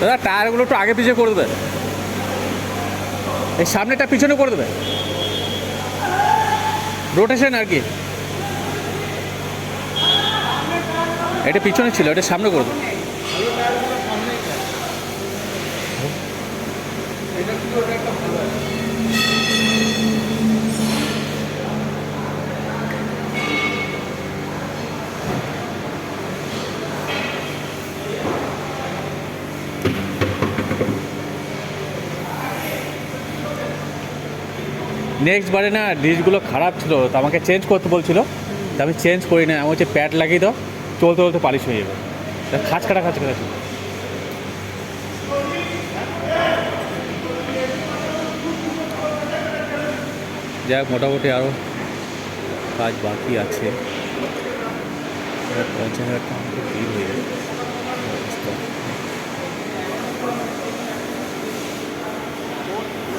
দাদা টায়ারগুলো একটু আগে পিছিয়ে করে দেবে, এই সামনেটা পিছনে করে দেবে, রোটেশন আর কি। এটা পিছনে ছিল, এটা সামনে করে দেবে। নেক্সট বারে না ডিশগুলো খারাপ ছিল, তো আমাকে চেঞ্জ করতে বলছিল, তো আমি চেঞ্জ করি না। আমি হচ্ছে প্যাড লাগিয়ে দাও, চলতে চলতে পালিশ হয়ে যাবে, খাঁচকাটা খাঁচকাটা ছিল। যাই হোক, মোটামুটি আরও কাজ বাকি আছে। 50,000 টাকা